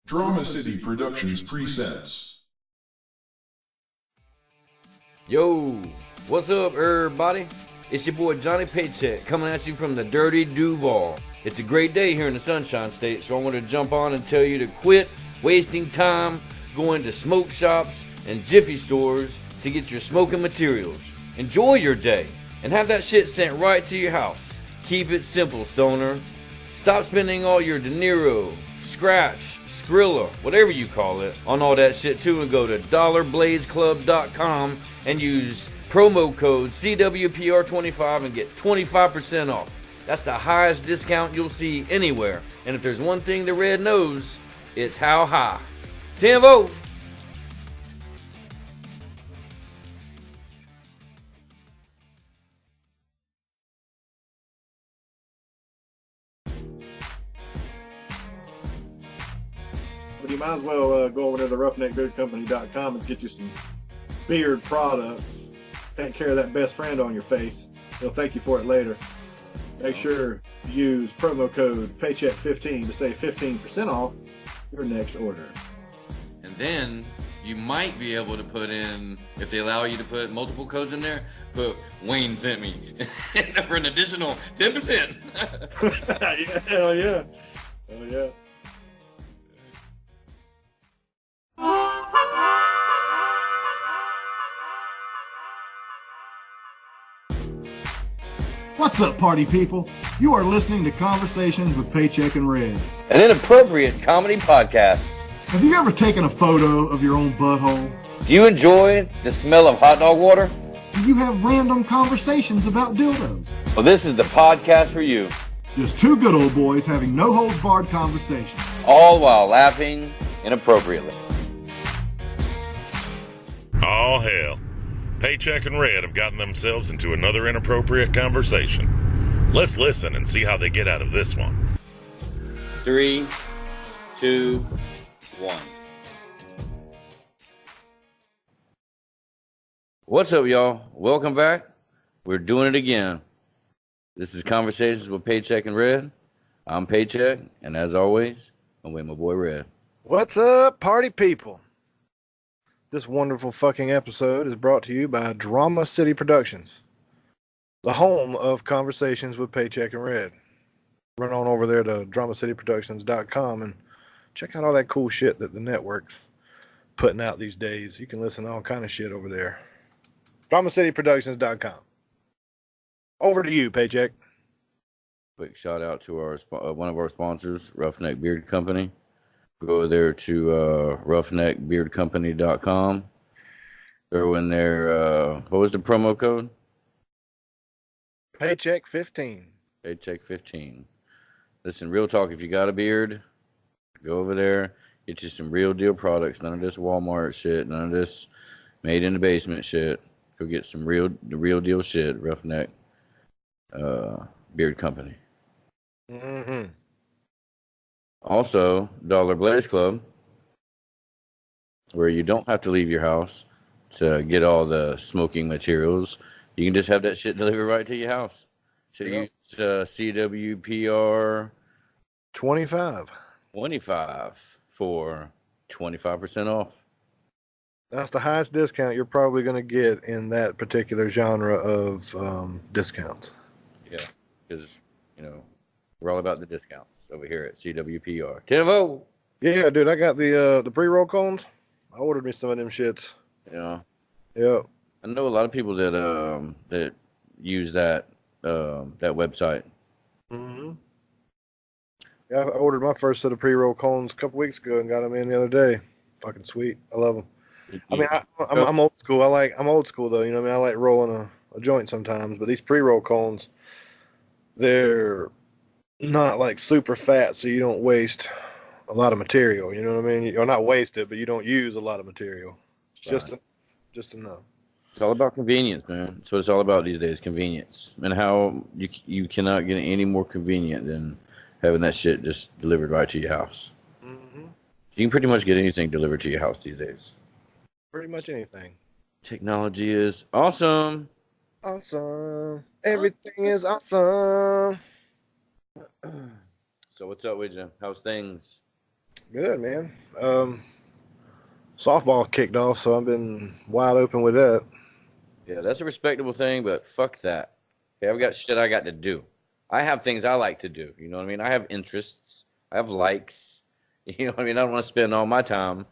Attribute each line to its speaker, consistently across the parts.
Speaker 1: Drama City Productions presents.
Speaker 2: Yo, what's up, everybody? It's your boy Johnny Paycheck coming at you from the dirty Duval. It's a great day here in the Sunshine State, so I wanted to jump on and tell you to quit wasting time going to smoke shops and jiffy stores to get your smoking materials. Enjoy your day and have that shit sent right to your house. Keep it simple, stoner. Stop spending all your De Niro, Scratch, Skrilla, whatever you call it, on all that shit too, and go to dollarblazeclub.com and use promo code CWPR25 and get 25% off. That's the highest discount you'll see anywhere. And if there's one thing the Red knows, it's how high. Timbo!
Speaker 3: But you might as well go over to the roughneckbeardcompany.com and get you some beard products. Take care of that best friend on your face. He'll thank you for it later. Make sure to use promo code Paycheck15 to save 15% off your next order.
Speaker 2: And then you might be able to put in, if they allow you to put multiple codes in there, put Wayne sent me for an additional 10%.
Speaker 3: Yeah, hell yeah. Hell yeah.
Speaker 4: What's up, party people? You are listening to Conversations with Paycheck and Red.
Speaker 2: An inappropriate comedy podcast.
Speaker 4: Have you ever taken a photo of your own butthole?
Speaker 2: Do you enjoy the smell of hot dog water?
Speaker 4: Do you have random conversations about dildos?
Speaker 2: Well, this is the podcast for you.
Speaker 4: Just two good old boys having no-holds-barred conversations.
Speaker 2: All while laughing inappropriately.
Speaker 5: Oh, hell. Paycheck and Red have gotten themselves into another inappropriate conversation. Let's listen and see how they get out of this one.
Speaker 2: 3, 2, 1. What's up, y'all? Welcome back. We're doing it again. This is Conversations with Paycheck and Red. I'm Paycheck, and as always, I'm with my boy Red.
Speaker 3: What's up, party people? This wonderful fucking episode is brought to you by Drama City Productions, the home of Conversations with Paycheck and Red. Run on over there to dramacityproductions.com and check out all that cool shit that the network's putting out these days. You can listen to all kind of shit over there. dramacityproductions.com. Over to you, Paycheck.
Speaker 2: Quick shout out to our one of our sponsors, Roughneck Beard Company. Go there to roughneckbeardcompany.com. Throw in there, what was the promo code?
Speaker 3: Paycheck 15.
Speaker 2: Paycheck 15. Listen, real talk, if you got a beard, go over there, get you some real deal products. None of this Walmart shit, none of this made in the basement shit. Go get some real deal shit, Roughneck Beard Company.
Speaker 3: Mm-hmm.
Speaker 2: Also, Dollar Blaze Club, where you don't have to leave your house to get all the smoking materials. You can just have that shit delivered right to your house. So
Speaker 3: Yep.
Speaker 2: use CWPR
Speaker 3: 25.
Speaker 2: 25 for 25% off.
Speaker 3: That's the highest discount you're probably going to get in that particular genre of discounts.
Speaker 2: Yeah, because, we're all about the discounts over here at CWPR. Timbo!
Speaker 3: Yeah, dude, I got the pre-roll cones. I ordered me some of them shits.
Speaker 2: Yeah.
Speaker 3: Yeah.
Speaker 2: I know a lot of people that use that website.
Speaker 3: Mm-hmm. Yeah, I ordered my first set of pre-roll cones a couple weeks ago and got them in the other day. Fucking sweet. I love them. I mean, I'm old school. I'm old school though. You know what I mean? I like rolling a joint sometimes, but these pre-roll cones, they're not like super fat, so you don't waste a lot of material. You know what I mean? You're not waste it, but you don't use a lot of material. It's
Speaker 2: Right.
Speaker 3: just enough.
Speaker 2: It's all about convenience, man. That's what it's all about these days, convenience. And how you cannot get any more convenient than having that shit just delivered right to your house.
Speaker 3: Mm-hmm.
Speaker 2: You can pretty much get anything delivered to your house these days.
Speaker 3: Pretty much anything.
Speaker 2: Technology is awesome.
Speaker 3: Awesome. Everything is awesome.
Speaker 2: So what's up with you? How's things?
Speaker 3: Good, man. Softball kicked off, so I've been wide open with that.
Speaker 2: Yeah, that's a respectable thing, but fuck that. Okay, I've got shit I got to do. I have things I like to do. You know what I mean? I have interests. I have likes. You know what I mean? I don't want to spend all my time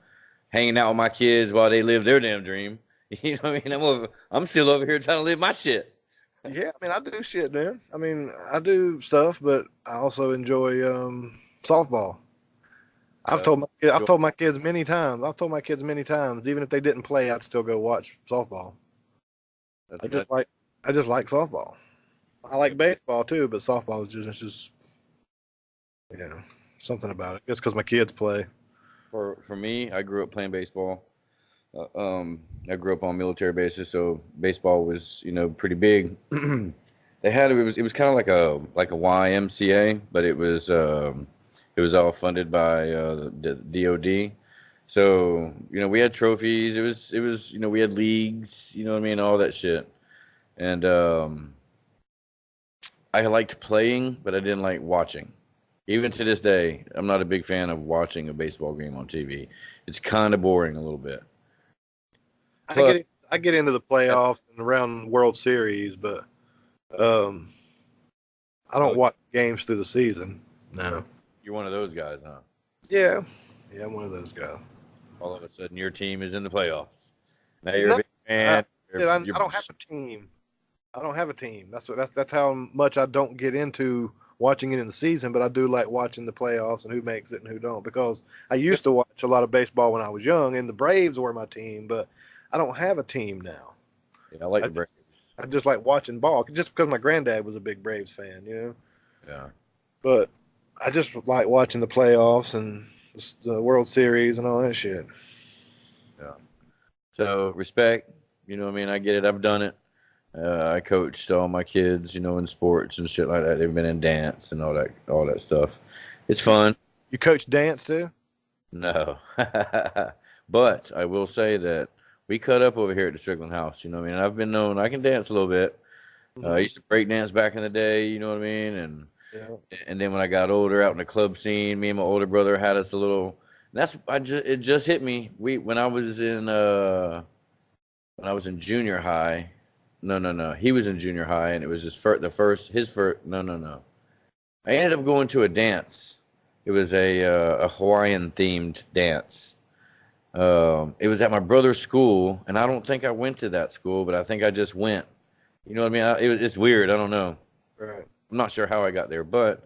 Speaker 2: hanging out with my kids while they live their damn dream. You know what I mean? I'm still over here trying to live my shit.
Speaker 3: Yeah, I mean, I do shit, man. I mean, I do stuff, but I also enjoy softball.
Speaker 2: Yeah,
Speaker 3: I've told my kids many times. I've told my kids many times, even if they didn't play, I'd still go watch softball. I
Speaker 2: that's
Speaker 3: just like I just like softball. I
Speaker 2: yeah.
Speaker 3: like baseball too, but softball is just you know something about it. Just because my kids play.
Speaker 2: For me, I grew up playing baseball. I grew up on military bases, so baseball was pretty big. They had it was kind of like a YMCA, but it was all funded by the DOD. So we had trophies. It was we had leagues. You know what I mean, all that shit. And I liked playing, but I didn't like watching. Even to this day, I'm not a big fan of watching a baseball game on TV. It's kind of boring a little bit. Plus,
Speaker 3: I get into the playoffs and around World Series, but um, I don't
Speaker 2: oh,
Speaker 3: watch games through the season. No.
Speaker 2: you're one of those guys, huh?
Speaker 3: Yeah. Yeah, I'm one of those guys.
Speaker 2: All of a sudden, your team is in the playoffs. Now you're a
Speaker 3: No,
Speaker 2: big
Speaker 3: I,
Speaker 2: fan.
Speaker 3: dude,
Speaker 2: You're
Speaker 3: I don't have a team. I don't have a team. That's how much I don't get into watching it in the season, but I do like watching the playoffs and who makes it and who don't because I used to watch a lot of baseball when I was young and the Braves were my team, but I don't have a team now.
Speaker 2: yeah, I like
Speaker 3: I
Speaker 2: the
Speaker 3: just
Speaker 2: Braves.
Speaker 3: I just like watching ball just because my granddad was a big Braves fan, you know.
Speaker 2: Yeah,
Speaker 3: But I just like watching the playoffs and the World Series and all that shit.
Speaker 2: yeah. So respect. You know what I mean? I get it. I've done it. I coached all my kids, in sports and shit like that. They've been in dance and all that stuff. It's fun.
Speaker 3: You coach dance too?
Speaker 2: No, but I will say that we cut up over here at the Strickland House. You know what I mean? I've been known I can dance a little bit. I
Speaker 3: Hmm.
Speaker 2: used to break dance back in the day. You know what I mean?
Speaker 3: Yeah.
Speaker 2: And then when I got older, out in the club scene, me and my older brother had us a little. It just hit me. We when I was in junior high. No, no, no. He was in junior high, and it was his first. No, no, no. I ended up going to a dance. It was a Hawaiian themed dance. It was at my brother's school, and I don't think I went to that school, but I think I just went. You know what I mean? It's weird. I don't know.
Speaker 3: Right.
Speaker 2: I'm not sure how I got there, but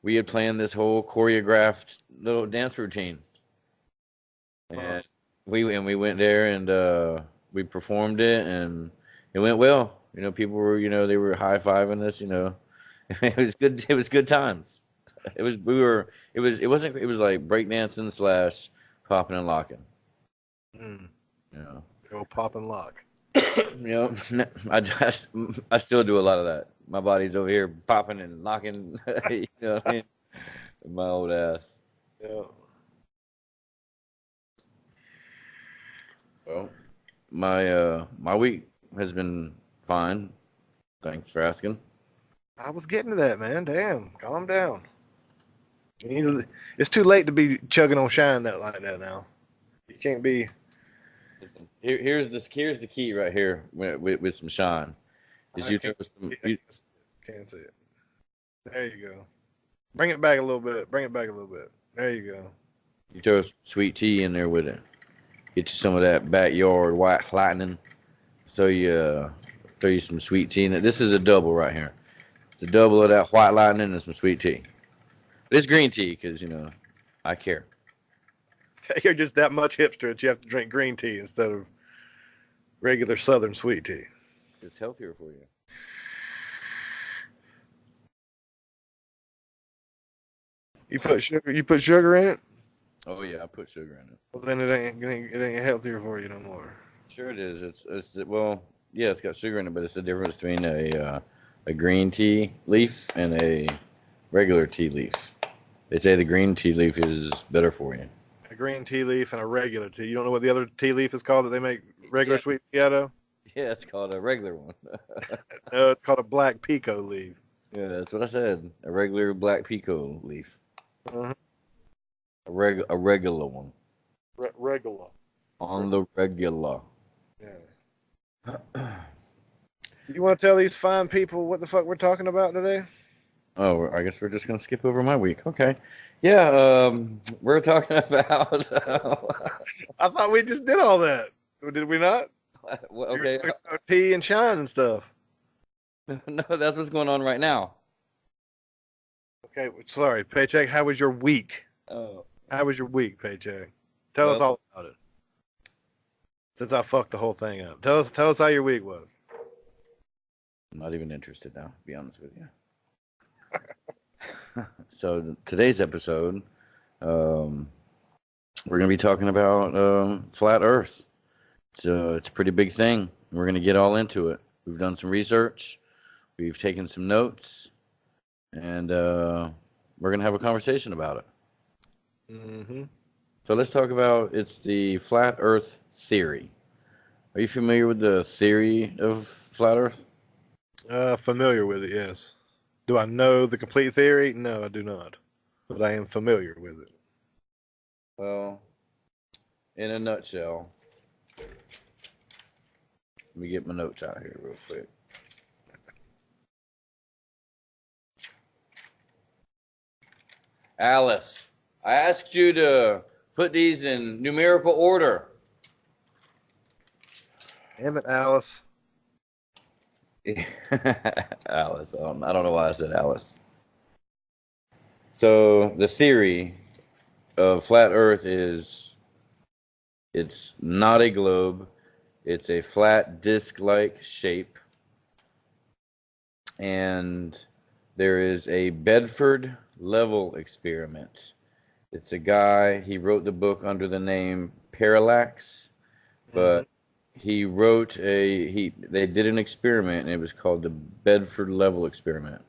Speaker 2: we had planned this whole choreographed little dance routine,
Speaker 3: Huh.
Speaker 2: and we went there and we performed it, and it went well. People were they were high fiving us. It was good. It was good times. It was we were. It wasn't. It was like breakdancing slash popping and locking.
Speaker 3: Mm.
Speaker 2: You know.
Speaker 3: Go pop and lock.
Speaker 2: I still do a lot of that. My body's over here popping and locking. You know what I mean? My old ass.
Speaker 3: Yeah.
Speaker 2: Well, my week has been fine. Thanks for asking.
Speaker 3: I was getting to that, man. Damn, calm down. You need to, it's too late to be chugging on shine that like that now. You can't be.
Speaker 2: Listen, here's the key right here with some shine. Is
Speaker 3: I
Speaker 2: you
Speaker 3: can't.
Speaker 2: throw some
Speaker 3: I can't see it. There you go. Bring it back a little bit. Bring it back a little bit. There you go.
Speaker 2: you throw some sweet tea in there with it. Get you some of that backyard white lightning. Throw you some sweet tea in it. This is a double right here. It's a double of that white lightning and some sweet tea. But it's green tea because I care.
Speaker 3: You're just that much hipster that you have to drink green tea instead of regular Southern sweet tea.
Speaker 2: It's healthier for you.
Speaker 3: You put sugar. You put sugar in it.
Speaker 2: Oh yeah, I put sugar in it.
Speaker 3: Well, then it ain't healthier for you no more.
Speaker 2: Sure it is. Well, yeah, it's got sugar in it, but it's the difference between a green tea leaf and a regular tea leaf. They say the green tea leaf is better for you.
Speaker 3: A green tea leaf and a regular tea. You don't know what the other tea leaf is called that they make regular
Speaker 2: Yeah,
Speaker 3: sweet tea out of?
Speaker 2: yeah, it's called a regular one.
Speaker 3: No, it's called a black pico leaf.
Speaker 2: Yeah, that's what I said. A regular black pico leaf.
Speaker 3: Uh-huh.
Speaker 2: A regular one.
Speaker 3: Regular.
Speaker 2: On the regular.
Speaker 3: Yeah. You want to tell these fine people what the fuck we're talking about today?
Speaker 2: Oh, I guess we're just gonna skip over my week. Okay. Yeah, we're talking about
Speaker 3: I thought we just did all that. Did we not?
Speaker 2: well,
Speaker 3: You were
Speaker 2: okay.
Speaker 3: talking about tea and shine and stuff.
Speaker 2: No, that's what's going on right now.
Speaker 3: Okay, sorry, Paycheck. How was your week?
Speaker 2: Oh,
Speaker 3: How was your week, Paycheck? Tell us
Speaker 2: well,
Speaker 3: all about it. Since I fucked the whole thing up, tell us how your week was.
Speaker 2: I'm not even interested now, to be honest with you. So today's episode, we're gonna be talking about flat Earth. So it's a pretty big thing. We're gonna get all into it. We've done some research, we've taken some notes, and we're gonna have a conversation about it.
Speaker 3: Mm-hmm.
Speaker 2: So let's talk about it's the flat Earth theory. Are you familiar with the theory of flat Earth?
Speaker 3: Familiar with it, yes. Do I know the complete theory? No, I do not. But I am familiar with it.
Speaker 2: Well, in a nutshell, let me get my notes out here real quick. Alice, I asked you to put these in numerical order.
Speaker 3: Damn it, Alice.
Speaker 2: Alice, I don't know why I said Alice. So the theory of flat Earth is it's not a globe. It's a flat disc-like shape. And there is a Bedford level experiment. It's a guy, he wrote the book under the name Parallax, but they did an experiment and it was called the Bedford level experiment.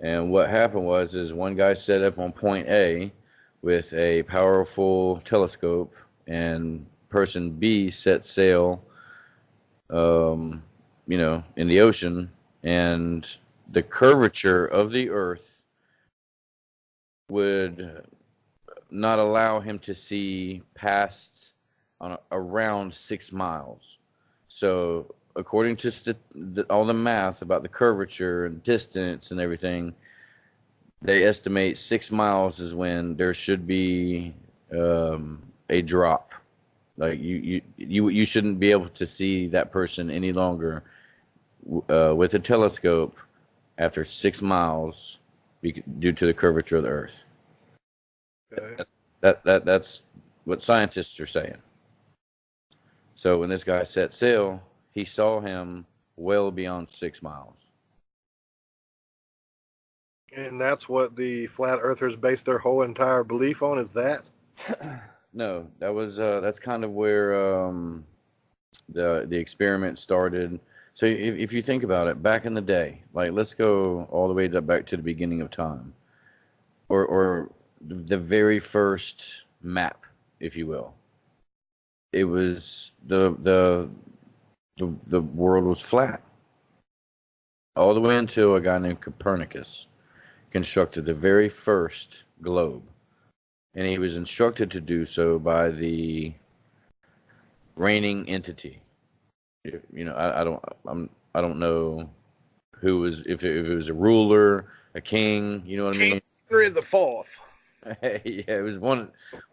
Speaker 2: And what happened is one guy set up on point A with a powerful telescope, and person B set sail, in the ocean, and the curvature of the Earth would not allow him to see past around 6 miles. So according to all the math about the curvature and distance and everything, they estimate 6 miles is when there should be a drop. Like you shouldn't be able to see that person any longer with a telescope after 6 miles due to the curvature of the Earth.
Speaker 3: Okay.
Speaker 2: That's what scientists are saying. So when this guy set sail, he saw him well beyond 6 miles.
Speaker 3: And that's what the flat earthers base their whole entire belief on, is that?
Speaker 2: No, that's kind of where the experiment started. So if you think about it, back in the day, like let's go all the way back to the beginning of time, or the very first map, if you will. It was the world was flat all the way until a guy named Copernicus constructed the very first globe, and he was instructed to do so by the reigning entity. I don't know who was, if it was a ruler, a king, you know what I mean?
Speaker 3: Henry the Fourth.
Speaker 2: Yeah, it was one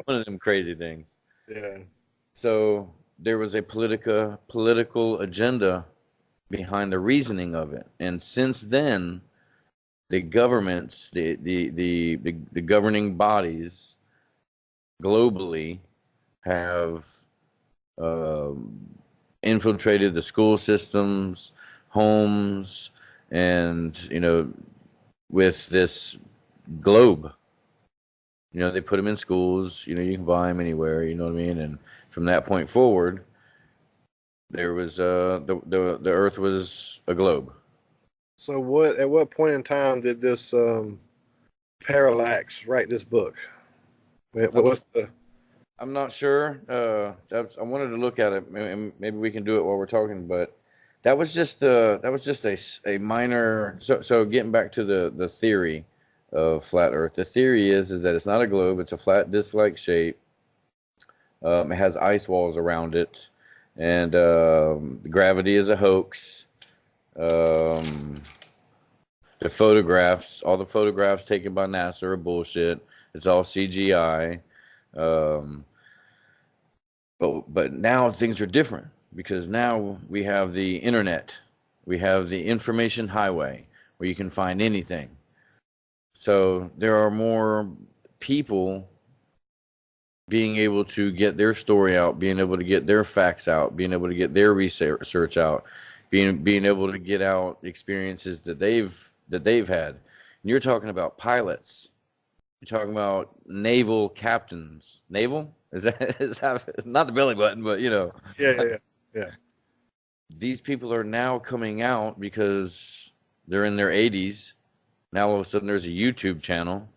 Speaker 2: of them crazy things.
Speaker 3: Yeah.
Speaker 2: So there was a political agenda behind the reasoning of it, and since then, the governments, the governing bodies globally have infiltrated the school systems, homes, and with this globe. They put them in schools. You can buy them anywhere. You know what I mean? And from that point forward, there was the Earth was a globe.
Speaker 3: So at what point in time did this Parallax write this book? What's the?
Speaker 2: I'm not sure. I wanted to look at it. Maybe we can do it while we're talking. But that was just a minor. So getting back to the theory of flat Earth. The theory is that it's not a globe; it's a flat disc-like shape. It has ice walls around it, and gravity is a hoax. The photographs, all the photographs taken by NASA are bullshit. It's all CGI. But now things are different because now we have the internet. We have the information highway where you can find anything. So there are more people being able to get their story out, being able to get their facts out, being able to get their research out, being able to get out experiences that they've had. And you're talking about pilots. You're talking about naval captains. Naval? Is that not the belly button, but you know.
Speaker 3: Yeah.
Speaker 2: These people are now coming out because they're in their 80s. Now all of a sudden there's a YouTube channel.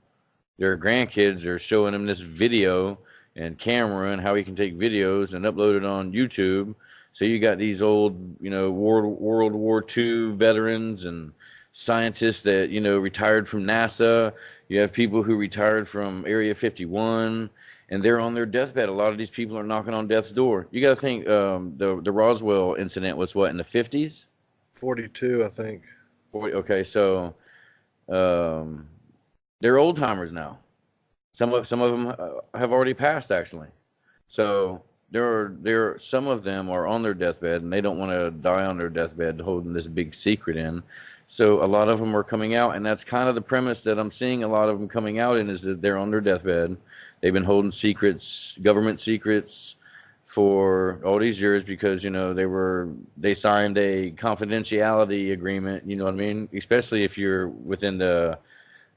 Speaker 2: Their grandkids are showing them this video and camera and how he can take videos and upload it on YouTube. So you got these old, you know, World War II veterans and scientists that, you know, retired from NASA. You have people who retired from Area 51, and they're on their deathbed. A lot of these people are knocking on death's door. You got to think the Roswell incident was what, in the 50s?
Speaker 3: 42, I think.
Speaker 2: 40, okay, so they're old timers now. Some of them have already passed, actually. So some of them are on their deathbed, and they don't want to die on their deathbed holding this big secret in. So a lot of them are coming out, and that's kind of the premise that I'm seeing a lot of them coming out in, is that they're on their deathbed. They've been holding secrets, government secrets, for all these years because, you know, they signed a confidentiality agreement, you know what I mean? Especially if you're within the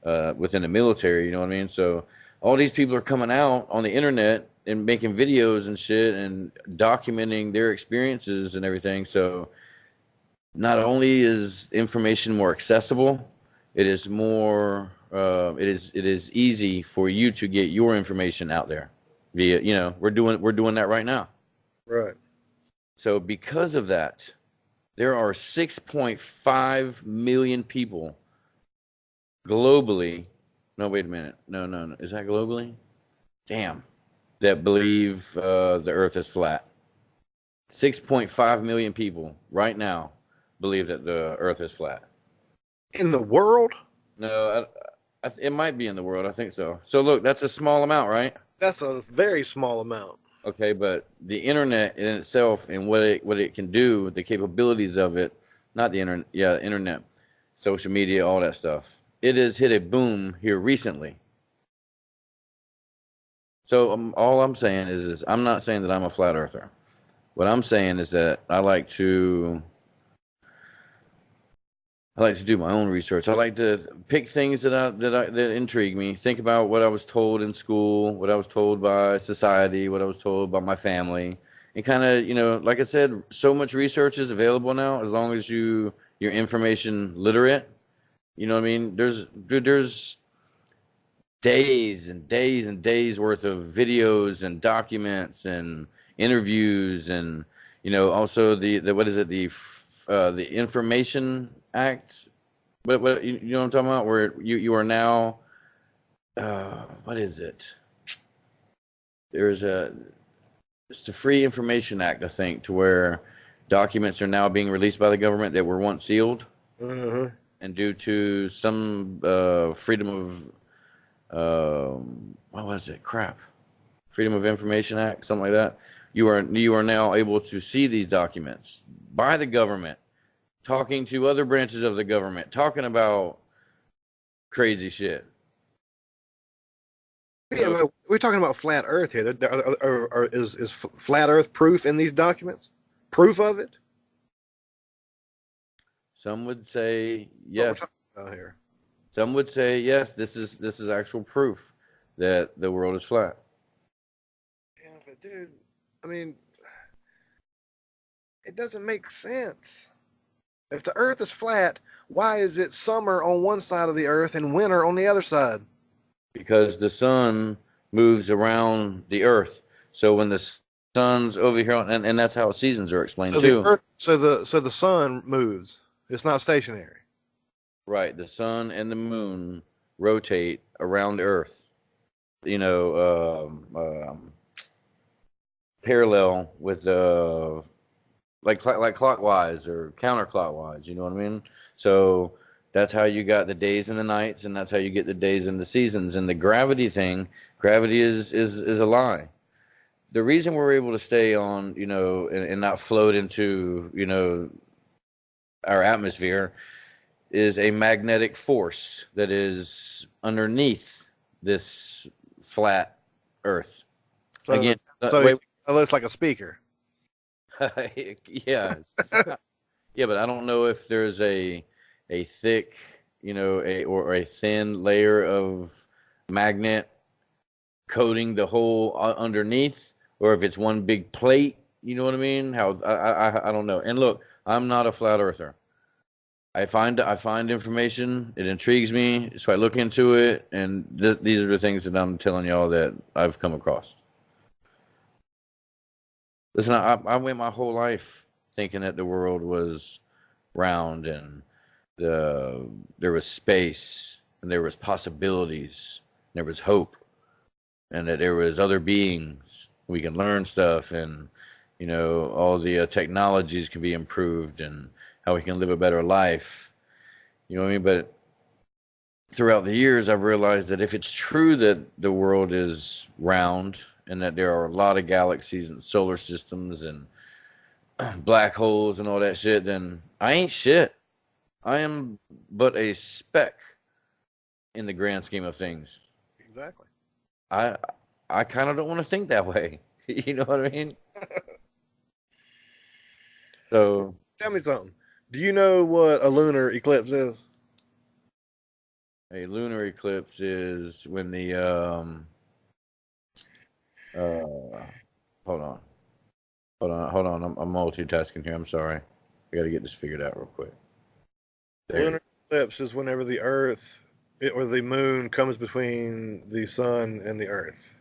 Speaker 2: military, you know what I mean? So all these people are coming out on the internet and making videos and shit and documenting their experiences and everything. So not only is information more accessible, it is more it is easy for you to get your information out there via, you know, we're doing that right now.
Speaker 3: Right.
Speaker 2: So because of that, there are 6.5 million people globally. No, wait a minute. No. Is that globally? Damn. That believe the Earth is flat. 6.5 million people right now believe that the Earth is flat.
Speaker 3: In the world?
Speaker 2: No, it might be in the world. I think so. So look, that's a small amount, right?
Speaker 3: That's a very small amount.
Speaker 2: Okay, but the internet in itself and what it can do, the capabilities of it, not the internet, yeah, internet, social media, all that stuff. It has hit a boom here recently. So all I'm saying is I'm not saying that I'm a flat earther. What I'm saying is that I like to do my own research. I like to pick things that intrigue me. Think about what I was told in school, what I was told by society, what I was told by my family, and kind of, you know, like I said, so much research is available now. As long as you're information literate, you know what I mean. There's days and days and days worth of videos and documents and interviews, and you know, also the what is it, the Information Act, what you know what I'm talking about, where you are now what is it? It's the Free Information Act, I think, to where documents are now being released by the government that were once sealed, and due to some freedom of what was it? Freedom of Information Act, something like that. You are now able to see these documents by the government, talking to other branches of the government, talking about crazy shit.
Speaker 3: Yeah, we're talking about flat Earth here. Is flat Earth proof in these documents? Proof of it?
Speaker 2: Some would say yes.
Speaker 3: Here.
Speaker 2: Some would say yes. This is actual proof that the world is flat.
Speaker 3: Yeah, but dude, I mean, it doesn't make sense. If the Earth is flat, why is it summer on one side of the Earth and winter on the other side?
Speaker 2: Because the sun moves around the Earth. So when the sun's over here, and that's how seasons are explained too.
Speaker 3: So the sun moves. It's not stationary.
Speaker 2: Right. The sun and the moon rotate around Earth, you know, parallel with like clockwise or counterclockwise. You know what I mean? So that's how you got the days and the nights, and that's how you get the days and the seasons. And the gravity thing, gravity is a lie. The reason we're able to stay on, you know, and not float into, you know, our atmosphere is a magnetic force that is underneath this flat Earth.
Speaker 3: So,
Speaker 2: Again,
Speaker 3: so
Speaker 2: wait,
Speaker 3: it looks like a speaker.
Speaker 2: yes, yeah, but I don't know if there's a thick, you know, or a thin layer of magnet coating the whole underneath, or if it's one big plate. You know what I mean? How I don't know. And look, I'm not a flat earther. I find information, it intrigues me, so I look into it, and these are the things that I'm telling y'all that I've come across. Listen, I went my whole life thinking that the world was round and there was space and there was possibilities, and there was hope, and that there was other beings. We can learn stuff, and you know, all the technologies can be improved, and how we can live a better life. You know what I mean? But throughout the years, I've realized that if it's true that the world is round and that there are a lot of galaxies and solar systems and black holes and all that shit, then I ain't shit. I am but a speck in the grand scheme of things.
Speaker 3: Exactly.
Speaker 2: I kind of don't want to think that way. You know what I mean? So
Speaker 3: Tell me something. Do you know what a lunar eclipse is?
Speaker 2: a lunar eclipse is when the hold on. I'm multitasking here. I'm sorry. I got to get this figured out real quick.
Speaker 3: Lunar eclipse is whenever the Earth or the moon comes between the sun and the Earth.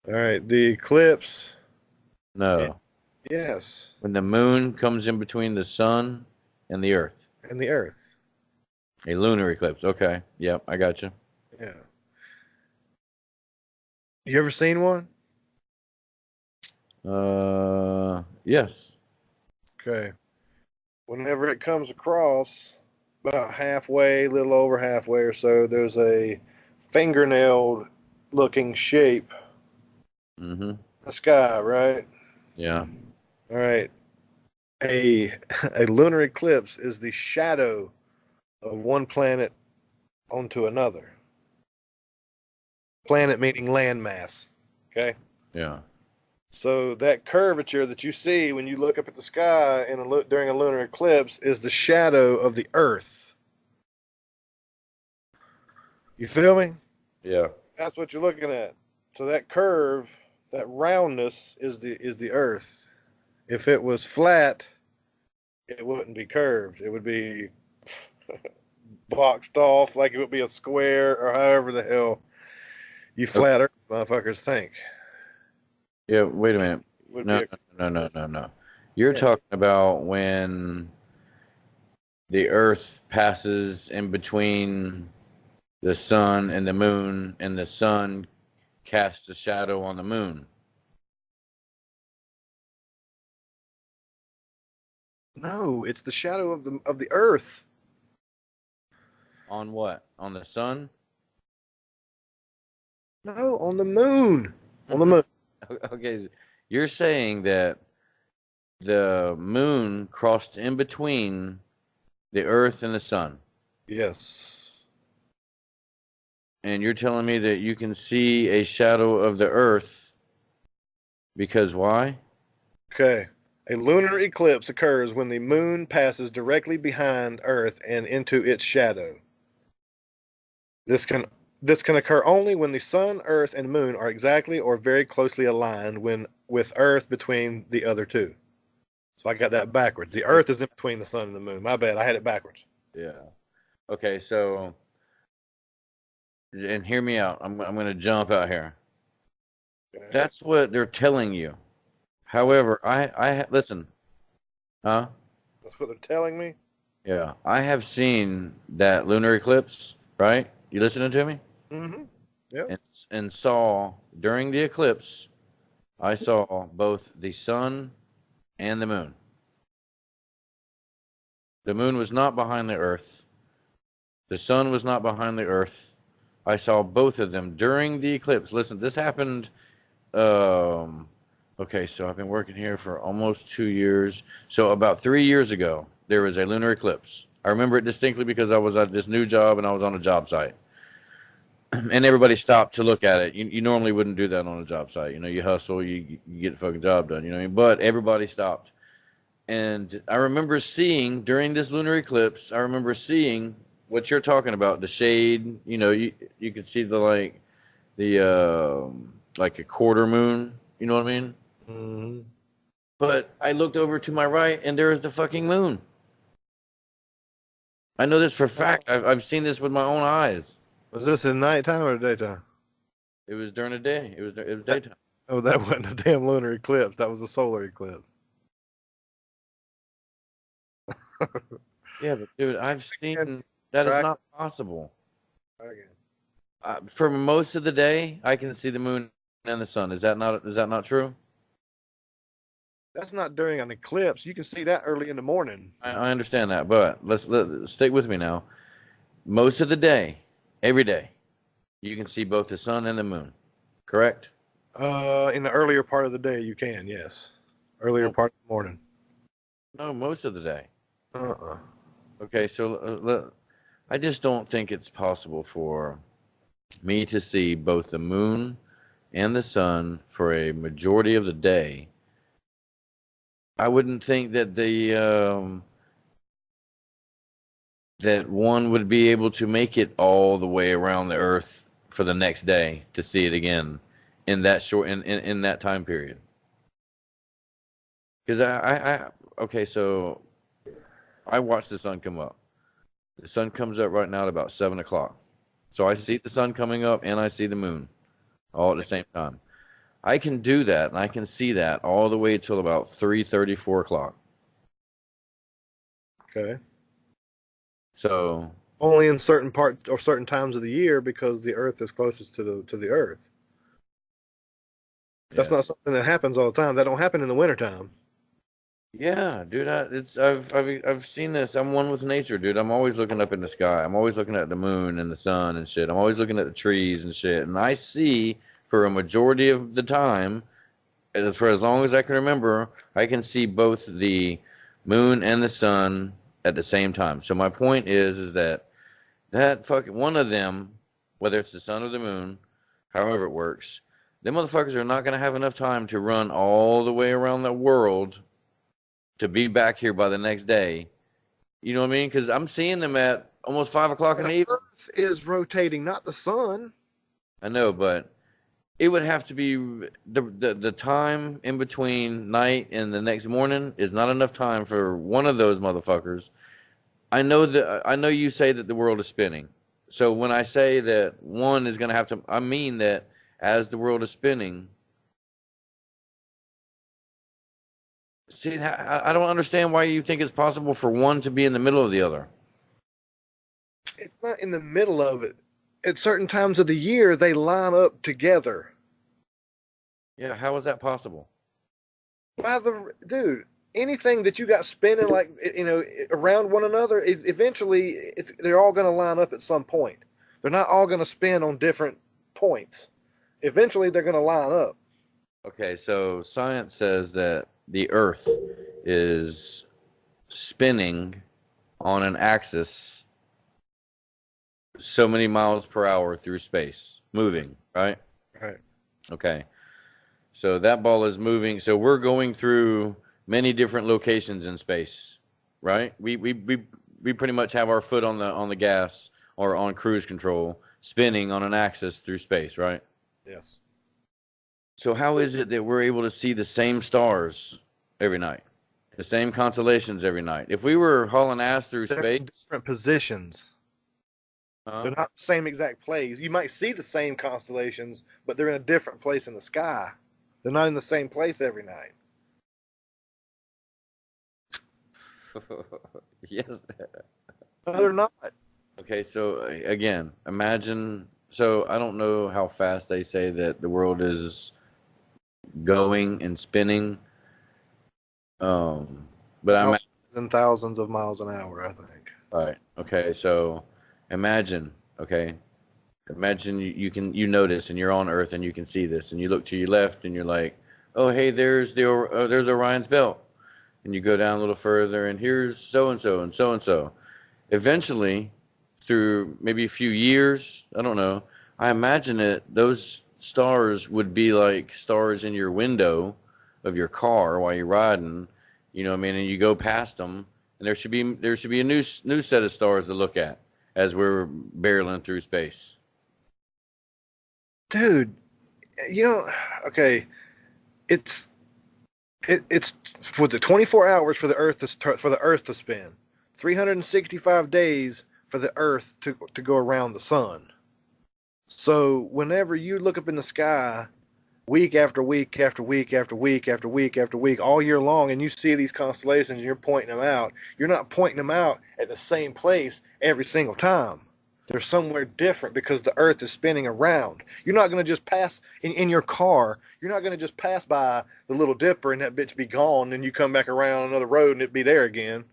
Speaker 3: All right. The eclipse.
Speaker 2: No.
Speaker 3: Yes.
Speaker 2: When the moon comes in between the sun and the Earth.
Speaker 3: And the Earth.
Speaker 2: A lunar eclipse. Okay. Yep, I got you.
Speaker 3: Yeah. You ever seen one?
Speaker 2: Yes.
Speaker 3: Okay. Whenever it comes across about halfway, a little over halfway or so, there's a fingernail looking shape
Speaker 2: Mm-hmm.
Speaker 3: in the sky, right?
Speaker 2: Yeah.
Speaker 3: All right. A lunar eclipse is the shadow of one planet onto another. Planet meaning landmass. Okay.
Speaker 2: Yeah.
Speaker 3: So that curvature that you see when you look up at the sky during a lunar eclipse is the shadow of the Earth. You feel me?
Speaker 2: Yeah.
Speaker 3: That's what you're looking at. So that curve, that roundness is the Earth. If it was flat, it wouldn't be curved. It would be boxed off like it would be a square or however the hell you flat Earth motherfuckers think.
Speaker 2: Yeah, wait a minute.
Speaker 3: Would
Speaker 2: No,
Speaker 3: be
Speaker 2: no. You're
Speaker 3: Yeah.
Speaker 2: talking about when the Earth passes in between the sun and the moon, and the sun casts a shadow on the moon.
Speaker 3: No, it's the shadow of the Earth.
Speaker 2: On what? On the sun?
Speaker 3: No, on the moon. On the moon.
Speaker 2: Okay, you're saying that the moon crossed in between the Earth and the sun.
Speaker 3: Yes.
Speaker 2: And you're telling me that you can see a shadow of the Earth because why?
Speaker 3: Okay. A lunar eclipse occurs when the moon passes directly behind Earth and into its shadow. This can occur only when the sun, Earth, and moon are exactly or very closely aligned with Earth between the other two. So I got that backwards. The Earth is in between the sun and the moon. My bad. I had it backwards.
Speaker 2: Yeah. Okay, so and hear me out. I'm going to jump out here.
Speaker 3: Okay.
Speaker 2: That's what they're telling you. However, I listen. Huh?
Speaker 3: That's what they're telling me.
Speaker 2: Yeah, I have seen that lunar eclipse, right? You listening to me?
Speaker 3: Mm-hmm. Yep.
Speaker 2: And saw during the eclipse, I saw both the sun and the moon. The moon was not behind the earth. The sun was not behind the earth. I saw both of them during the eclipse. Listen, this happened. Okay, so I've been working here for almost 2 years. So about 3 years ago, there was a lunar eclipse. I remember it distinctly because I was at this new job and I was on a job site. And everybody stopped to look at it. You normally wouldn't do that on a job site. You know, you hustle, you get the fucking job done. You know what I mean? But everybody stopped. And I remember seeing during this lunar eclipse, I remember seeing what you're talking about, the shade. You know, you could see the like a quarter moon. You know what I mean?
Speaker 3: Mm-hmm.
Speaker 2: But I looked over to my right, and there is the fucking moon. I know this for a fact. I've seen this with my own eyes.
Speaker 3: Was this in nighttime or daytime?
Speaker 2: It was during the day. It was daytime.
Speaker 3: Oh, that wasn't a damn lunar eclipse. That was a solar eclipse.
Speaker 2: Yeah, but dude, I've seen that is not possible. For most of the day, I can see the moon and the sun. Is that not true?
Speaker 3: That's not during an eclipse. You can see that early in the morning.
Speaker 2: I understand that, but let's stick with me now. Most of the day, every day, you can see both the sun and the moon. Correct?
Speaker 3: In the earlier part of the day, you can, yes. Earlier part of the morning.
Speaker 2: No, most of the day.
Speaker 3: Uh-uh.
Speaker 2: Okay, so I just don't think it's possible for me to see both the moon and the sun for a majority of the day. I wouldn't think that that one would be able to make it all the way around the Earth for the next day to see it again in that short in that time period. Because okay, so I watched the sun come up. The sun comes up right now at about 7 o'clock. So I see the sun coming up and I see the moon all at the same time. I can do that and I can see that all the way till about 3:30, 4 o'clock.
Speaker 3: Okay.
Speaker 2: So
Speaker 3: only in certain part or certain times of the year because the Earth is closest to the Earth. That's not something that happens all the time. That don't happen in the wintertime.
Speaker 2: Yeah, dude, I've seen this. I'm one with nature, dude. I'm always looking up in the sky. I'm always looking at the moon and the sun and shit. I'm always looking at the trees and shit. And I see for a majority of the time, for as long as I can remember, I can see both the moon and the sun at the same time. So my point is that fucking one of them, whether it's the sun or the moon, however it works, them motherfuckers are not gonna have enough time to run all the way around the world to be back here by the next day. You know what I mean? Because I'm seeing them at almost 5 o'clock in the evening.
Speaker 3: Earth is rotating, not the sun.
Speaker 2: I know, but it would have to be the time in between night and the next morning is not enough time for one of those motherfuckers. I know you say that the world is spinning. So when I say that one is going to have to, I mean that as the world is spinning. See, I don't understand why you think it's possible for one to be in the middle of the other.
Speaker 3: It's not in the middle of it. At certain times of the year, they line up together.
Speaker 2: Yeah, how is that possible?
Speaker 3: Dude, anything that you got spinning like around one another, eventually they're all going to line up at some point. They're not all going to spin on different points. Eventually, they're going to line up.
Speaker 2: Okay, so science says that the Earth is spinning on an axis so many miles per hour through space, moving, right?
Speaker 3: Right.
Speaker 2: Okay. So that ball is moving. So we're going through many different locations in space, right? We pretty much have our foot on the gas or on cruise control, spinning on an axis through space, right?
Speaker 3: Yes.
Speaker 2: So how is it that we're able to see the same stars every night, the same constellations every night? If we were hauling ass through space,
Speaker 3: different positions. They're not the same exact place. You might see the same constellations, but they're in a different place in the sky. They're not in the same place every night.
Speaker 2: Yes.
Speaker 3: No, they're not.
Speaker 2: Okay, so again, imagine. So I don't know how fast they say that the world is going and spinning. But I'm
Speaker 3: Thousands and thousands of miles an hour, I think.
Speaker 2: right. Okay, so imagine. Okay, imagine you notice and you're on Earth and you can see this and you look to your left and you're like, oh hey, there's Orion's belt, and you go down a little further and here's so and so and so and so. Eventually, through maybe a few years, I don't know, I imagine that those stars would be like stars in your window of your car while you're riding, you know what I mean, and you go past them, and there should be a new set of stars to look at as we're barreling through space.
Speaker 3: Dude, you know, okay, it's it's for the 24 hours for the Earth to spin, 365 days for the Earth to go around the sun. So whenever you look up in the sky, week after week after week after week after week after week, all year long, and you see these constellations and you're pointing them out, you're not pointing them out at the same place every single time. They're somewhere different because the Earth is spinning around. You're not going to just pass in your car. You're not going to just pass by the Little Dipper and that bitch be gone, and you come back around another road and it be there again.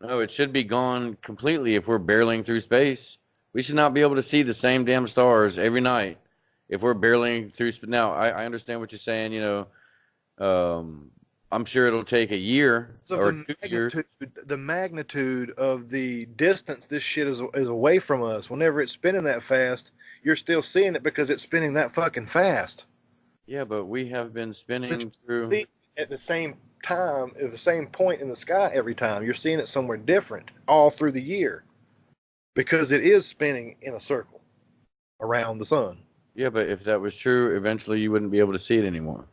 Speaker 2: No, it should be gone completely if we're barreling through space. We should not be able to see the same damn stars every night if we're barreling through space. Now, I understand what you're saying, I'm sure it'll take a year
Speaker 3: So
Speaker 2: or 2 years.
Speaker 3: the magnitude of the distance this shit is away from us. Whenever it's spinning that fast, you're still seeing it because it's spinning that fucking fast.
Speaker 2: Yeah, but we have been spinning through.
Speaker 3: See at the same time, at the same point in the sky every time. You're seeing it somewhere different all through the year because it is spinning in a circle around the sun.
Speaker 2: Yeah, but if that was true, eventually you wouldn't be able to see it anymore.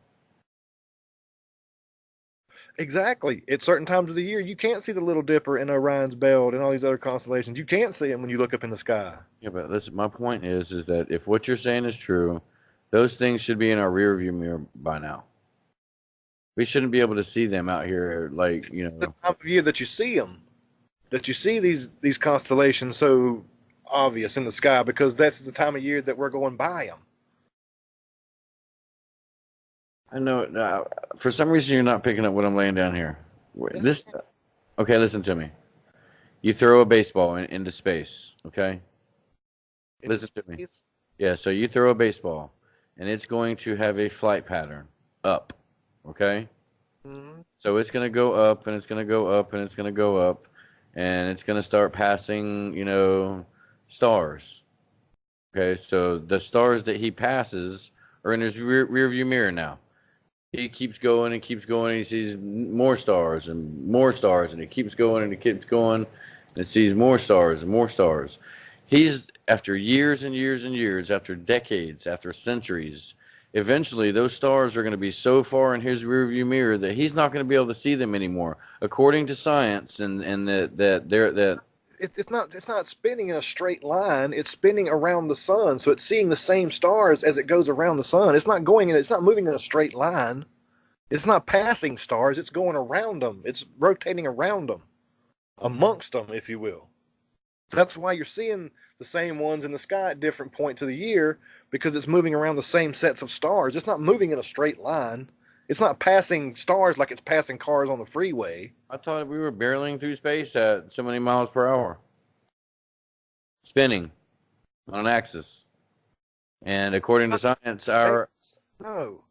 Speaker 3: Exactly. At certain times of the year, you can't see the Little Dipper and Orion's Belt and all these other constellations. You can't see them when you look up in the sky.
Speaker 2: Yeah, but listen, my point is that if what you're saying is true, those things should be in our rearview mirror by now. We shouldn't be able to see them out here, like,
Speaker 3: It's the time of year that you see them, that you see these constellations so obvious in the sky because that's the time of year that we're going by them.
Speaker 2: I know. For some reason, you're not picking up what I'm laying down here. Okay, listen to me. You throw a baseball into space, okay? Listen to me. Yeah, so you throw a baseball, and it's going to have a flight pattern up, okay?
Speaker 3: Mm-hmm.
Speaker 2: So it's going to go up, and it's going to go up, and it's going to go up, and it's going to start passing, stars. Okay, so the stars that he passes are in his rear view mirror now. He keeps going and keeps going, and he sees more stars, and it keeps going and it keeps going, and it sees more stars and more stars. He's, after years and years and years, after decades, after centuries, eventually those stars are going to be so far in his rearview mirror that he's not going to be able to see them anymore, according to science, and that
Speaker 3: it's not spinning in a straight line. It's spinning around the sun, so it's seeing the same stars as it goes around the sun. It's not moving in a straight line. It's not passing stars. It's going around them. It's rotating around them, amongst them, if you will. That's why you're seeing the same ones in the sky at different points of the year, because it's moving around the same sets of stars. It's not moving in a straight line. It's not passing stars like it's passing cars on the freeway.
Speaker 2: I thought we were barreling through space at so many miles per hour, spinning on an axis. And according to science,
Speaker 3: no.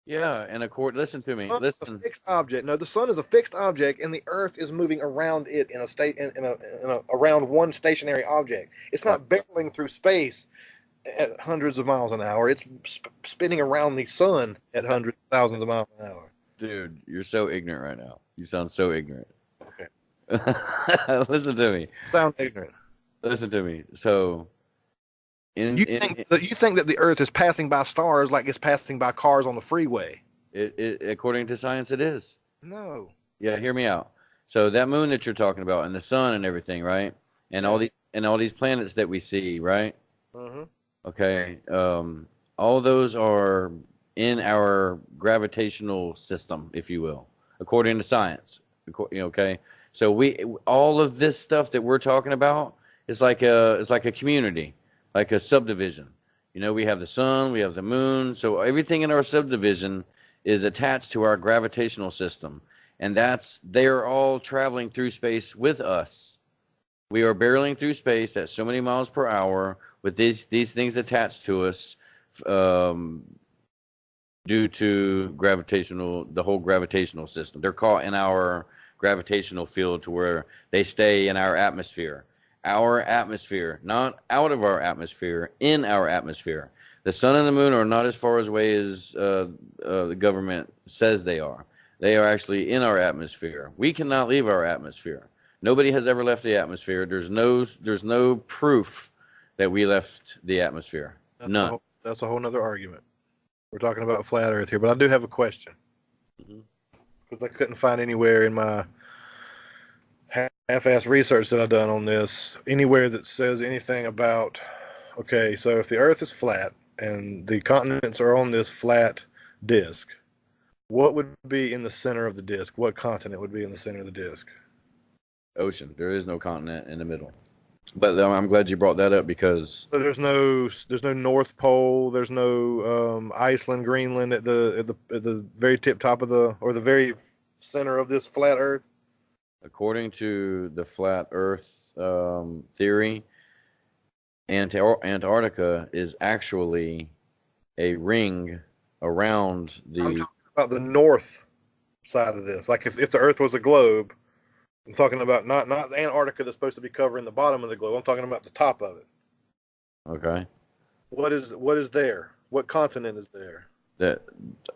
Speaker 2: Yeah, and listen to me. Listen.
Speaker 3: A fixed object. No, the sun is a fixed object, and the Earth is moving around it around one stationary object. It's not barreling through space at hundreds of miles an hour. It's spinning around the sun at hundreds of thousands of miles an hour.
Speaker 2: Dude, you're so ignorant right now. You sound so ignorant.
Speaker 3: Okay.
Speaker 2: Listen to me.
Speaker 3: Sound ignorant.
Speaker 2: Listen to me. So,
Speaker 3: you think that the Earth is passing by stars like it's passing by cars on the freeway?
Speaker 2: According to science, it is.
Speaker 3: No.
Speaker 2: Yeah, hear me out. So that moon that you're talking about, and the sun and everything, right? And all these planets that we see, right?
Speaker 3: Mm-hmm.
Speaker 2: Okay. All those are in our gravitational system, if you will, according to science. Okay. So all of this stuff that we're talking about It's like a community, like a subdivision. You know, we have the sun, we have the moon, so everything in our subdivision is attached to our gravitational system, and they're all traveling through space with us. We are barreling through space at so many miles per hour with these things attached to us, um, due to the whole gravitational system. They're caught in our gravitational field to where they stay in our atmosphere. Our atmosphere, not out of our atmosphere, in our atmosphere. The sun and the moon are not as far away as the government says they are. They are actually in our atmosphere. We cannot leave our atmosphere. Nobody has ever left the atmosphere. There's no proof that we left the atmosphere. None.
Speaker 3: That's a whole nother argument. We're talking about flat Earth here, but I do have a question. Because I couldn't find anywhere in my half-ass research that I've done on this, anywhere that says anything about, okay, so if the Earth is flat and the continents are on this flat disk, what would be in the center of the disk? What continent would be in the center of the disk?
Speaker 2: Ocean. There is no continent in the middle. But I'm glad you brought that up because
Speaker 3: So there's no North Pole. There's no Iceland, Greenland at the very tip top of the very center of this flat Earth.
Speaker 2: according to the flat Earth theory, Antarctica is actually a ring around
Speaker 3: I'm
Speaker 2: the.
Speaker 3: talking about the north side of this. Like if the Earth was a globe, I'm talking about not Antarctica that's supposed to be covering the bottom of the globe. I'm talking about the top of it.
Speaker 2: Okay.
Speaker 3: What is there? What continent is there?
Speaker 2: That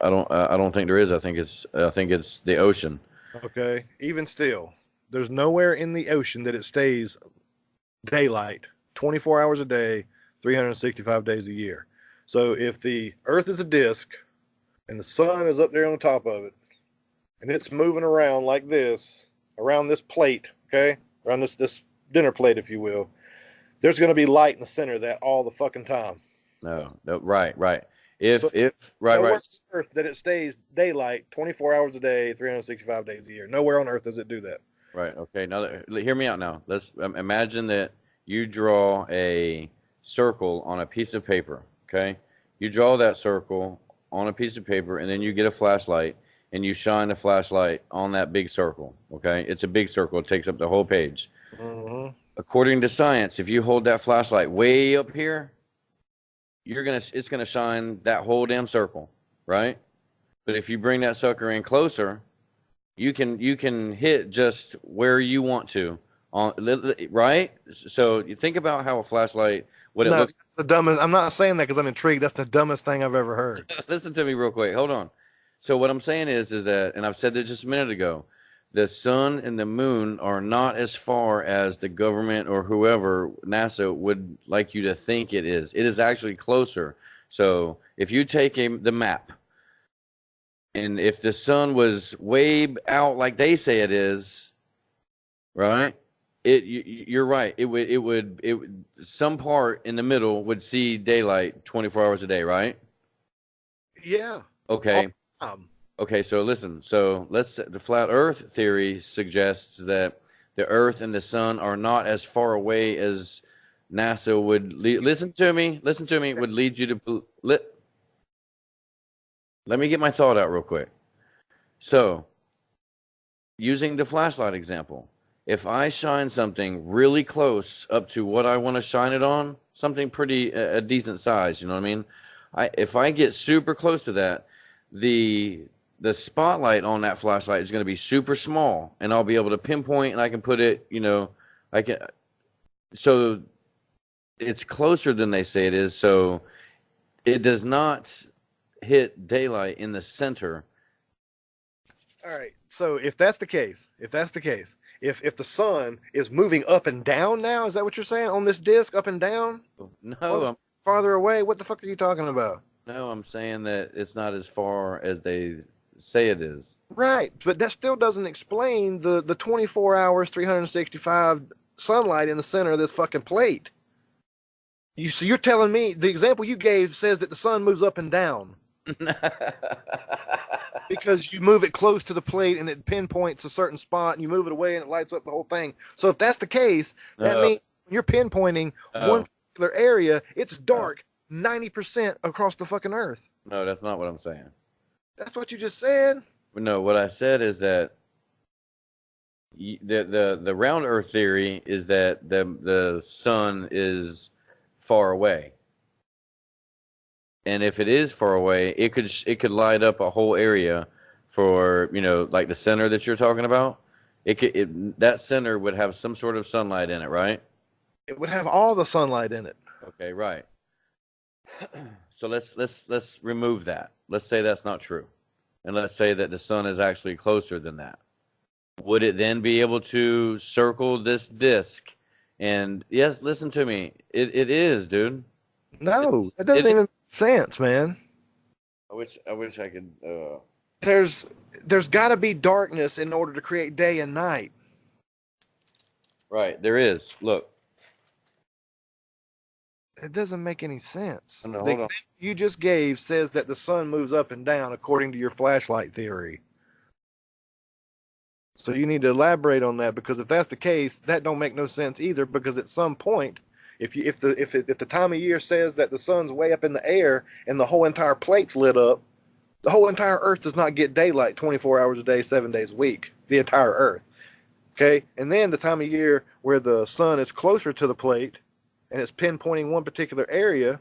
Speaker 2: I don't think there is. I think it's the ocean.
Speaker 3: Okay. Even still, there's nowhere in the ocean that it stays daylight 24 hours a day, 365 days a year. So if the Earth is a disk and the sun is up there on the top of it, and it's moving around like this, around this plate, okay, around this dinner plate, if you will, there's going to be light in the center of that all the fucking time.
Speaker 2: No, right. If
Speaker 3: So,
Speaker 2: right.
Speaker 3: Nowhere on Earth that it stays daylight 24 hours a day, 365 days a year. Nowhere on Earth does it do that.
Speaker 2: Right. Okay. Now, hear me out. Now, let's imagine that you draw a circle on a piece of paper. Okay. You draw that circle on a piece of paper, and then you get a flashlight and you shine the flashlight on that big circle. Okay. It's a big circle. It takes up the whole page.
Speaker 3: Mm-hmm.
Speaker 2: According to science, if you hold that flashlight way up here, it's gonna shine that whole damn circle, right? But if you bring that sucker in closer, you can hit just where you want to, right? So you think about how a flashlight, what it looks.
Speaker 3: That's the dumbest. I'm not saying that because I'm intrigued. That's the dumbest thing I've ever heard.
Speaker 2: Listen to me real quick. Hold on. So what I'm saying is that, and I've said this just a minute ago, the sun and the moon are not as far as the government or whoever, NASA, would like you to think it is. It is actually closer. So if you take the map, and if the sun was way out like they say it is, right? You're right. It would some part in the middle would see daylight 24 hours a day, right?
Speaker 3: Yeah.
Speaker 2: Okay. Okay, so listen. So the flat Earth theory suggests that the Earth and the sun are not as far away as NASA would listen to me, would lead you to let me get my thought out real quick. So, using the flashlight example, if I shine something really close up to what I want to shine it on, something pretty a decent size, you know what I mean? If I get super close to that, the spotlight on that flashlight is going to be super small, and I'll be able to pinpoint, and I can put it, so it's closer than they say it is, so it does not hit daylight in the center.
Speaker 3: All right. So if that's the case, if the sun is moving up and down now, is that what you're saying on this disc, up and down?
Speaker 2: No,
Speaker 3: farther away. What the fuck are you talking about?
Speaker 2: No, I'm saying that it's not as far as they say it is.
Speaker 3: Right, but that still doesn't explain the 24 hours, 365 sunlight in the center of this fucking plate. So you're telling me the example you gave says that the sun moves up and down because you move it close to the plate and it pinpoints a certain spot, and you move it away and it lights up the whole thing. So if that's the case, that means you're pinpointing one particular area, it's dark 90% across the fucking Earth.
Speaker 2: No, that's not what I'm saying.
Speaker 3: That's what you just said.
Speaker 2: No, what I said is that the round Earth theory is that the sun is far away, and if it is far away, it could light up a whole area for, you know, like the center that you're talking about. That center would have some sort of sunlight in it, right?
Speaker 3: It would have all the sunlight in it.
Speaker 2: Okay, right. So let's remove that. Let's say that's not true, and let's say that the sun is actually closer than that. Would it then be able to circle this disk? And yes, listen to me. It is, dude.
Speaker 3: No, it doesn't even make sense, man.
Speaker 2: I wish I could.
Speaker 3: There's got to be darkness in order to create day and night.
Speaker 2: Right, there is. Look.
Speaker 3: It doesn't make any sense.
Speaker 2: No,
Speaker 3: the
Speaker 2: hold on.
Speaker 3: example you just gave says that the sun moves up and down according to your flashlight theory. So you need to elaborate on that, because if that's the case, that don't make no sense either. Because at some point, if the time of year says that the sun's way up in the air and the whole entire plate's lit up, the whole entire Earth does not get daylight 24 hours a day, 7 days a week. The entire Earth. Okay, and then the time of year where the sun is closer to the plate and it's pinpointing one particular area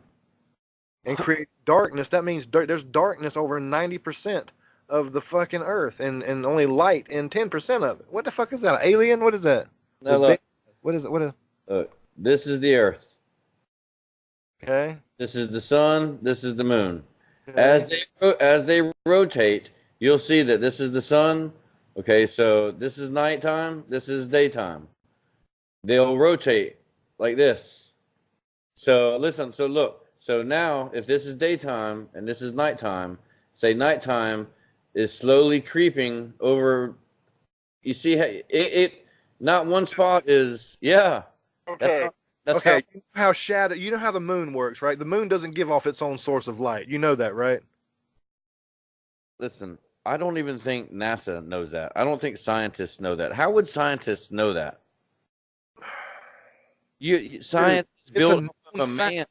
Speaker 3: and create darkness, that means there's darkness over 90% of the fucking Earth and only light in 10% of it. What the fuck is that? An alien? What is that?
Speaker 2: No, look.
Speaker 3: What is it? What is?
Speaker 2: Look, this is the Earth.
Speaker 3: Okay.
Speaker 2: This is the sun. This is the moon.
Speaker 3: Okay.
Speaker 2: As they rotate, you'll see that this is the sun. Okay, so this is nighttime. This is daytime. They'll rotate like this. So listen. So look. So now, if this is daytime and this is nighttime, say nighttime is slowly creeping over. You see, it not one spot is, yeah.
Speaker 3: Okay.
Speaker 2: That's
Speaker 3: okay. How shadow? You know how the moon works, right? The moon doesn't give off its own source of light. You know that, right?
Speaker 2: Listen, I don't even think NASA knows that. I don't think scientists know that. How would scientists know that? Science is built of a man.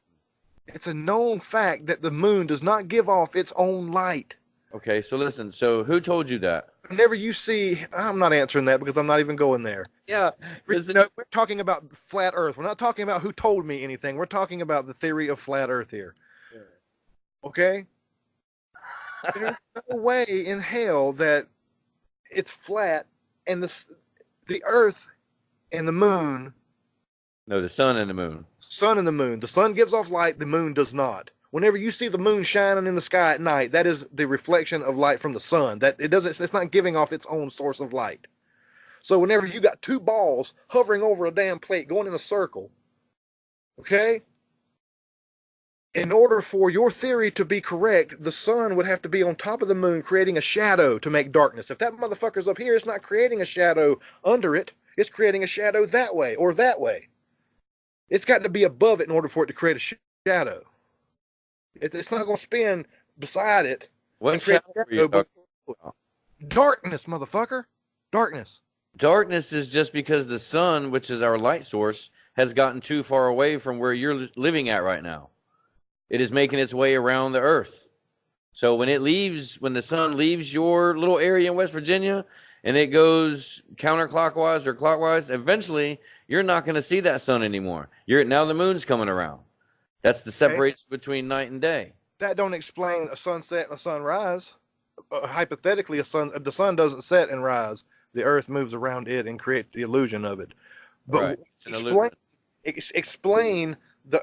Speaker 3: It's a known fact that the moon does not give off its own light.
Speaker 2: Okay, so listen. So who told you that?
Speaker 3: Whenever you see, I'm not answering that because I'm not even going there.
Speaker 2: Yeah.
Speaker 3: We're talking about flat Earth. We're not talking about who told me anything. We're talking about the theory of flat Earth here. Yeah. Okay? There's no way in hell that it's flat and the Earth and the moon.
Speaker 2: No, the sun and the moon.
Speaker 3: Sun and the moon. The sun gives off light, the moon does not. Whenever you see the moon shining in the sky at night, that is the reflection of light from the sun. It's not giving off its own source of light. So whenever you got two balls hovering over a damn plate going in a circle, okay? In order for your theory to be correct, the sun would have to be on top of the moon creating a shadow to make darkness. If that motherfucker's up here, it's not creating a shadow under it. It's creating a shadow that way or that way. It's got to be above it in order for it to create a shadow. It's not going to spin beside it.
Speaker 2: What shadow are you talking about?
Speaker 3: Darkness, motherfucker. Darkness.
Speaker 2: Darkness is just because the sun, which is our light source, has gotten too far away from where you're living at right now. It is making its way around the Earth. So when the sun leaves your little area in West Virginia and it goes counterclockwise or clockwise, eventually you're not going to see that sun anymore. Now the moon's coming around. That's the separation between night and day.
Speaker 3: That don't explain a sunset and a sunrise. Hypothetically, the sun doesn't set and rise. The Earth moves around it and creates the illusion of it. But
Speaker 2: right.
Speaker 3: explain the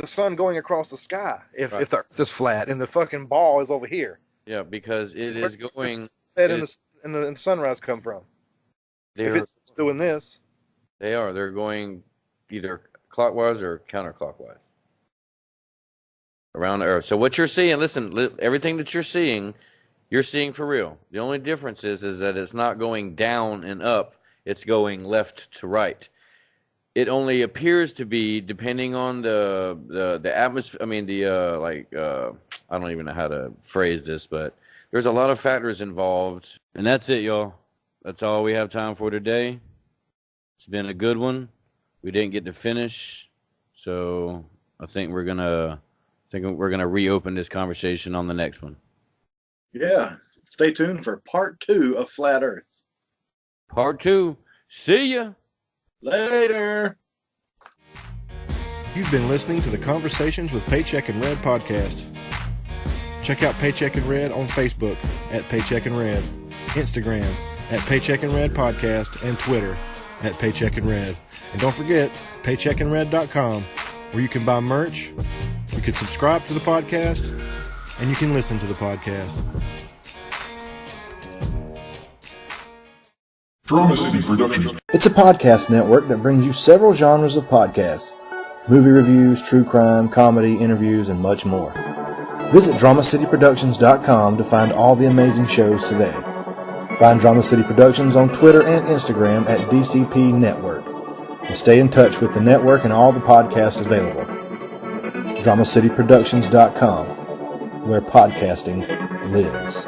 Speaker 3: sun going across the sky if the Earth is flat and the fucking ball is over here.
Speaker 2: Yeah, because it is going.
Speaker 3: Where does the set and the sunrise come from? If it's doing this,
Speaker 2: they're going either clockwise or counterclockwise around the Earth. So what you're seeing, listen, everything that you're seeing for real. The only difference is that it's not going down and up. It's going left to right. It only appears to be depending on the atmosphere. I mean, I don't even know how to phrase this, but there's a lot of factors involved. And that's it, y'all. That's all we have time for today. It's been a good one. we didn't get to finish. So I think we're gonna reopen this conversation on the next one.
Speaker 6: Yeah. Stay tuned for part 2 of Flat Earth.
Speaker 2: Part 2. See ya.
Speaker 6: Later.
Speaker 3: You've been listening to the Conversations with Paycheck and Red podcast. Check out Paycheck and Red on Facebook at Paycheck and Red, Instagram at Paycheck and Red Podcast, and Twitter at Paycheck and Red. And don't forget, paycheckandred.com, where you can buy merch, you can subscribe to the podcast, and you can listen to the podcast.
Speaker 1: Drama City Productions.
Speaker 7: It's a podcast network that brings you several genres of podcasts. Movie reviews, true crime, comedy, interviews, and much more. Visit DramaCityProductions.com to find all the amazing shows today. Find Drama City Productions on Twitter and Instagram at DCP Network. And stay in touch with the network and all the podcasts available. DramaCityProductions.com, where podcasting lives.